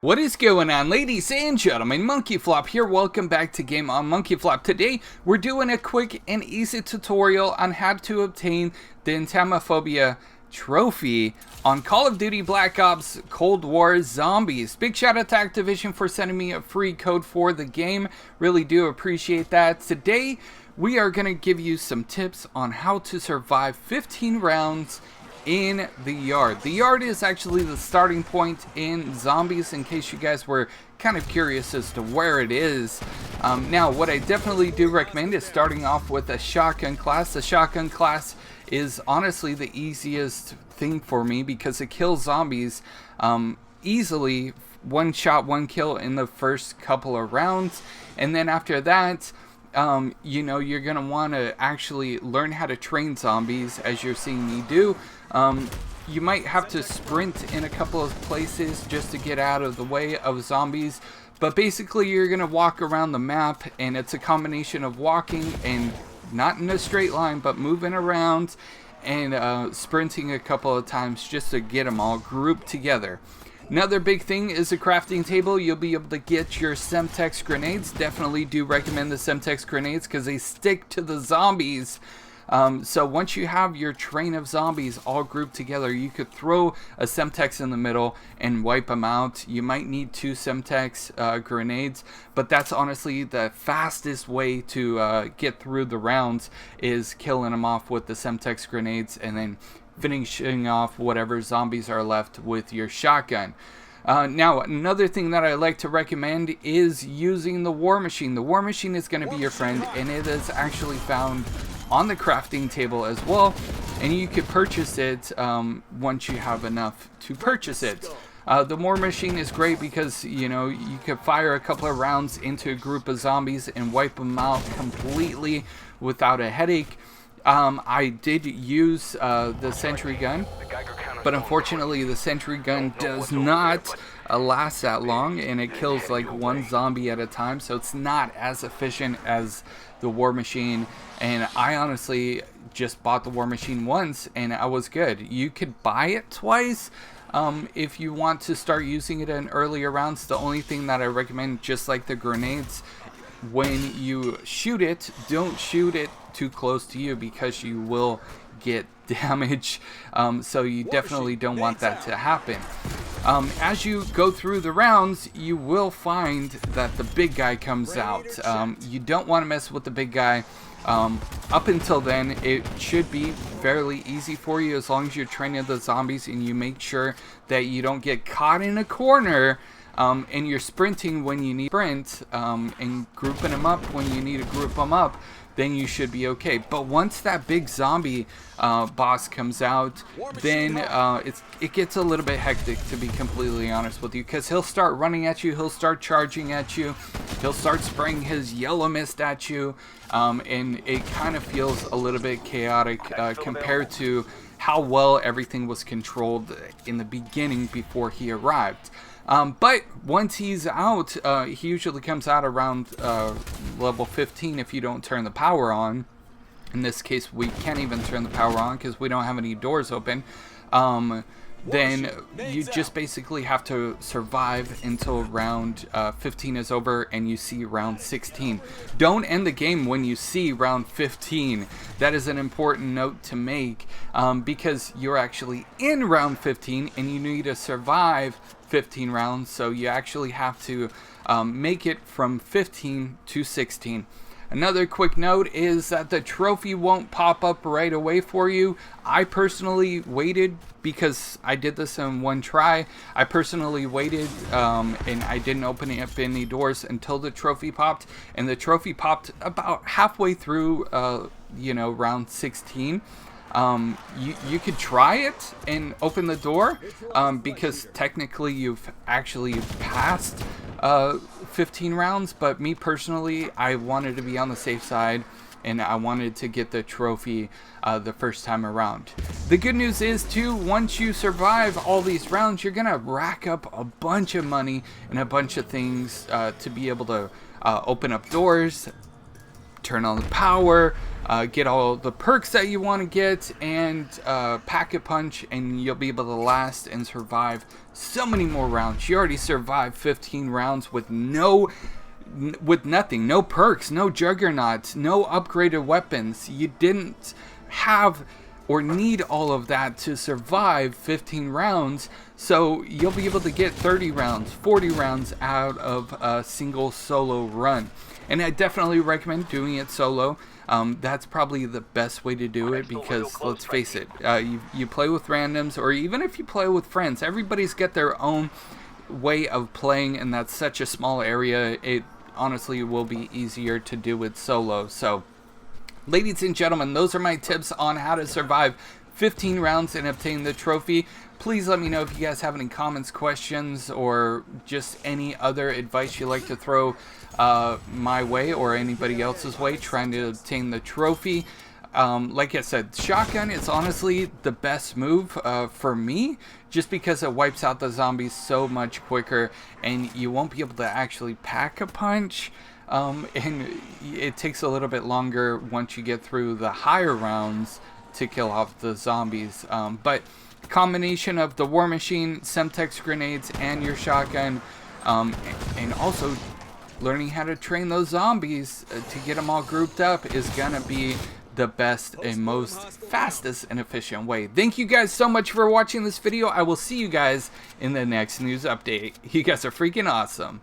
What is going on, ladies and gentlemen? MonkeyFlop here. Welcome back to Game on MonkeyFlop. Today we're doing a quick and easy tutorial on how to obtain the Entamaphobia trophy on Call of Duty Black Ops Cold War Zombies. Big shout out to Activision for sending me a free code for the game. Really do appreciate that. Today we are going to give you some tips on how to survive 15 rounds in the yard. The yard is actually the starting point in zombies, in case you guys were kind of curious as to where it is. Now, what I definitely do recommend is starting off with a shotgun class. The shotgun class is honestly the easiest thing for me because it kills zombies easily. One shot, one kill in the first couple of rounds, and then after that, you know, you're going to want to actually learn how to train zombies, as you're seeing me do. You might have to sprint in a couple of places just to get out of the way of zombies, but basically you're going to walk around the map, and it's a combination of walking and not in a straight line, but moving around and sprinting a couple of times just to get them all grouped together. Another big thing is a crafting table. You'll be able to get your Semtex grenades. Definitely do recommend the Semtex grenades because they stick to the zombies. So once you have your train of zombies all grouped together, you could throw a Semtex in the middle and wipe them out. You might need 2 Semtex grenades, but that's honestly the fastest way to get through the rounds, is killing them off with the Semtex grenades and then finishing off whatever zombies are left with your shotgun. Now, another thing that I like to recommend is using the War Machine. The War Machine is going to be your friend, and it is actually found on the crafting table as well, and you could purchase it once you have enough to purchase it. The War Machine is great because, you know, you could fire a couple of rounds into a group of zombies and wipe them out completely without a headache. I did use the sentry gun, but unfortunately the sentry gun does not last that long, and it kills like one zombie at a time, so it's not as efficient as the War Machine. And I honestly just bought the War Machine once and I was good. You could buy it twice if you want to start using it in earlier rounds. The only thing that I recommend, just like the grenades, when you shoot it, don't shoot it too close to you because you will get damage. So you definitely don't want that to happen. As you go through the rounds, you will find that the big guy comes out. You don't want to mess with the big guy. Up until then, it should be fairly easy for you as long as you're training the zombies and you make sure that you don't get caught in a corner. And you're sprinting when you need to sprint, and grouping them up when you need to group them up, then you should be okay. But once that big zombie boss comes out, then it gets a little bit hectic, to be completely honest with you, because he'll start running at you, he'll start charging at you, he'll start spraying his yellow mist at you, and it kind of feels a little bit chaotic compared to how well everything was controlled in the beginning before he arrived. But once he's out, he usually comes out around level 15 if you don't turn the power on. In this case, we can't even turn the power on because we don't have any doors open. Then you just basically have to survive until round 15 is over and you see round 16. Don't end the game when you see round 15. That is an important note to make, because you're actually in round 15 and you need to survive 15 rounds, so you actually have to make it from 15 to 16. Another quick note is that the trophy won't pop up right away for you. I personally waited, because I did this in one try. I personally waited and I didn't open up any doors until the trophy popped, and the trophy popped about halfway through you know, round 16. You could try it and open the door, because technically you've actually passed 15 rounds, but me personally, I wanted to be on the safe side and I wanted to get the trophy the first time around. The good news is too, once you survive all these rounds, you're gonna rack up a bunch of money and a bunch of things to be able to open up doors, turn on the power, get all the perks that you want to get, and pack a punch, and you'll be able to last and survive so many more rounds. You already survived 15 rounds with nothing, no perks, no juggernauts, no upgraded weapons. You didn't have or need all of that to survive 15 rounds, so you'll be able to get 30 rounds, 40 rounds out of a single solo run. And I definitely recommend doing it solo. That's probably the best way to do it, because let's face it, you play with randoms, or even if you play with friends, everybody's got their own way of playing, and that's such a small area, it honestly will be easier to do it solo. So ladies and gentlemen, those are my tips on how to survive 15 rounds and obtain the trophy. Please let me know if you guys have any comments, questions, or just any other advice you'd like to throw my way or anybody else's way trying to obtain the trophy. Like I said, shotgun is honestly the best move for me, just because it wipes out the zombies so much quicker, and you won't be able to actually pack a punch. And it takes a little bit longer once you get through the higher rounds to kill off the zombies. But the combination of the war machine, Semtex grenades, and your shotgun, and also learning how to train those zombies to get them all grouped up, is gonna be the best and most fastest and efficient way. Thank you guys so much for watching this video. I will see you guys in the next news update. You guys are freaking awesome.